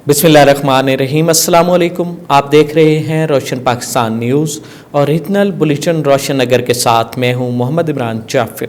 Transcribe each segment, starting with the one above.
बिस्मिल्लाहिर्रहमानिर्रहीम। अस्सलाम वालेकुम। आप देख रहे हैं रोशन पाकिस्तान न्यूज़ और रीजनल बुलेटिन रोशन नगर के साथ मैं हूं मोहम्मद इमरान जाफिर।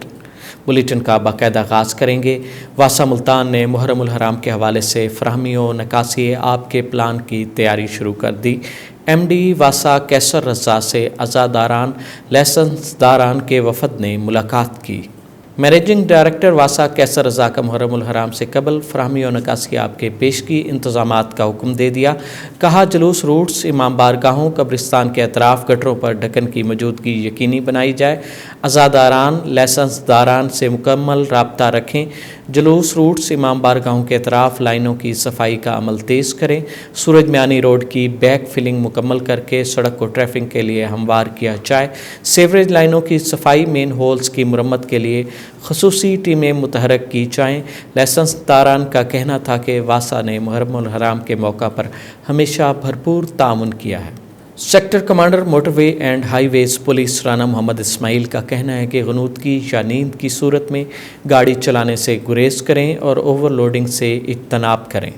बुलेटिन का बाकायदा आगाज़ करेंगे। वासा मुल्तान ने मुहर्रमुल हराम के हवाले से फराहमी व नकासी आब के प्लान की तैयारी शुरू कर दी। MD वासा कैसर रज़ा से अज़ादारान लाइसेंसदारान के वफद ने मुलाकात की। मैनेजिंग डायरेक्टर वासा कैसर रज़ा का मुहर्रमुल हराम से कबल फराहमी और नकासी आब के पेशगी इंतज़ामात का हुक्म दे दिया। कहा, जुलूस रूट्स, इमाम बारगाहों, कब्रिस्तान के अतराफ़ गटरों पर ढक्कन की मौजूदगी यकीनी बनाई जाए। अज़ादारान लाइसेंसदारान से मुकम्मल राब्ता रखें। जुलूस रूट्स, इमाम बारगाहों के अतराफ़ लाइनों की सफाई का अमल तेज़ करें। सूरज मियानी रोड की बैक फिलिंग मुकम्मल करके सड़क को ट्रैफिक के लिए हमवार किया जाए। सीवरेज लाइनों की सफाई, मेन होल्स की मरम्मत के लिए खसूसी टीमें मुतहरक की जाएँ। लाइसेंसदारान का कहना था कि वासा ने मुहर्रमुल हराम के मौका पर हमेशा भरपूर ताउन किया है। Sector commander motorway and highways police Rana Mohammad Ismail का कहना है कि गनूदगी या नींद की सूरत में गाड़ी चलाने से गुरेज करें और ओवरलोडिंग से इज्तनाब करें।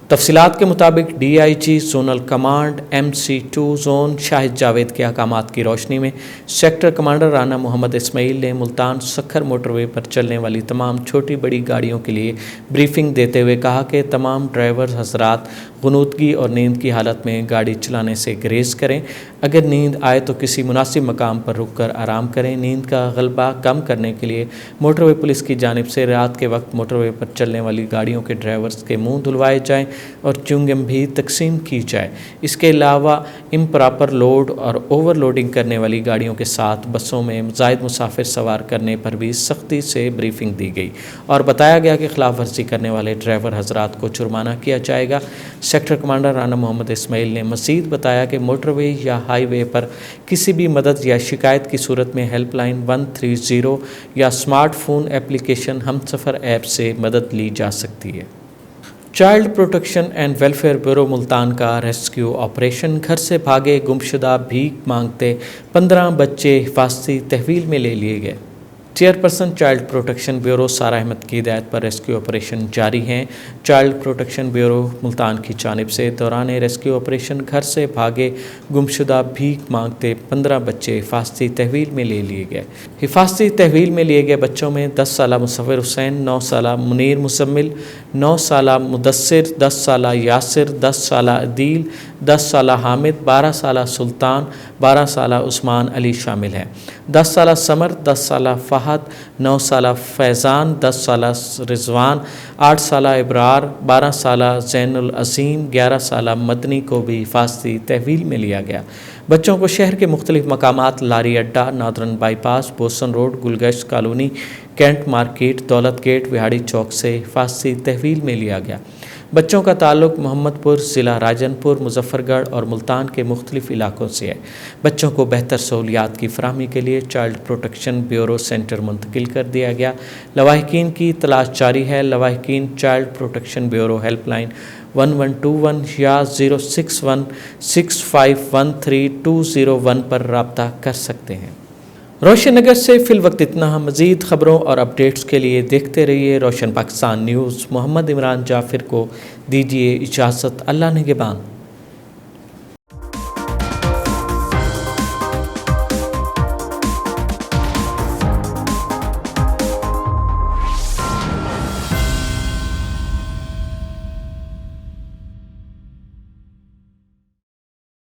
तफसीलात के मुताबिक DIG zonal command MC2 zone Shahid Javed के अहकामात की रोशनी में सेक्टर कमांडर राना मोहम्मद इस्माइल ने मुल्तान सखर मोटरवे पर चलने वाली तमाम छोटी बड़ी गाड़ियों के लिए ब्रीफिंग देते हुए कहा कि तमाम ड्राइवर हजरात गनूदगी और नींद की हालत में गाड़ी चलाने से ग्रेज करें। अगर नींद आए तो किसी मुनासिब मकाम पर रुक कर आराम करें। नींद का गलबा कम करने के लिए मोटरवे पुलिस की जानिब से रात के वक्त मोटरवे पर चलने वाली गाड़ियों के ड्राइवर्स के मुंह धुलवाए जाएँ और च्युइंगम भी तकसीम की जाए। इसके अलावा इम्प्रॉपर लोड और ओवरलोडिंग करने वाली गाड़ियों के साथ बसों में ज़ायद मुसाफिर सवार करने पर भी सख्ती से ब्रीफिंग दी गई और बताया गया कि खिलाफ वर्जी करने वाले ड्राइवर हजरात को जुर्माना किया जाएगा। सेक्टर कमांडर राना मोहम्मद इस्माइल ने मज़ीद बताया कि मोटरवे या हाईवे पर किसी भी मदद या शिकायत की सूरत में हेल्पलाइन 130 या स्मार्टफोन एप्लीकेशन हमसफ़र ऐप से मदद ली जा सकती है। Child protection and welfare bureau Multan का रेस्क्यू ऑपरेशन। घर से भागे गुमशुदा भीख मांगते 15 बच्चे हिफाजती तहवील में ले लिए गए। चेयरपर्सन चाइल्ड प्रोटेक्शन ब्यूरो सारा अहमद की हिदायत पर रेस्क्यू ऑपरेशन जारी हैं। चाइल्ड प्रोटेक्शन ब्यूरो मुल्तान की जानिब से दौरान रेस्क्यू ऑपरेशन घर से भागे गुमशुदा भीख मांगते 15 बच्चे हिफाजती तहवील में ले लिए गए। हिफाजती तहवील में लिए गए बच्चों में 10 साला मुसव्विर हुसैन, 9 साला मुनीर मुसम्मिल, 9 साला मुदस्सिर, 10 साला यासिर, 10 साला अदील, 10 साला हामिद, 12 साला सुल्तान, 12 साला उस्मान अली शामिल हैं। 10 साला समर, 10 साला फहद, 9 साला फैज़ान, 10 साला रिजवान, 8 साला इब्रार, 12 साला ज़ैनुल अज़ीम, 11 साला मदनी को भी हिफाजती तहवील में लिया गया। बच्चों को शहर के मुख्तलिफ मकामात Lari Adda, northern bypass, Bosan road, Gulgasht colony, cantt market, Daulat gate, Vehari Chowk से हिफाजती तहवील में लिया गया। बच्चों का ताल्लुक मोहम्मदपुर, ज़िला राजनपुर, मुजफ्फरगढ़ और मुल्तान के मुख्तलिफ इलाकों से है। बच्चों को बेहतर सहूलियात की फराहमी के लिए चाइल्ड प्रोटेक्शन ब्यूरो सेंटर मुंतकिल कर दिया गया। लवाहिकीन की तलाश जारी है। लवाहिकीन चाइल्ड प्रोटेक्शन ब्यूरो हेल्पलाइन 1121 या 06165132001 पर रब्ता कर सकते हैं। रोशन नगर से फिल वक्त इतना। मज़ीद ख़बरों और अपडेट्स के लिए देखते रहिए रोशन पाकिस्तान न्यूज़। मोहम्मद इमरान जाफिर को दीजिए इजाज़त। अल्लाह निगहबान।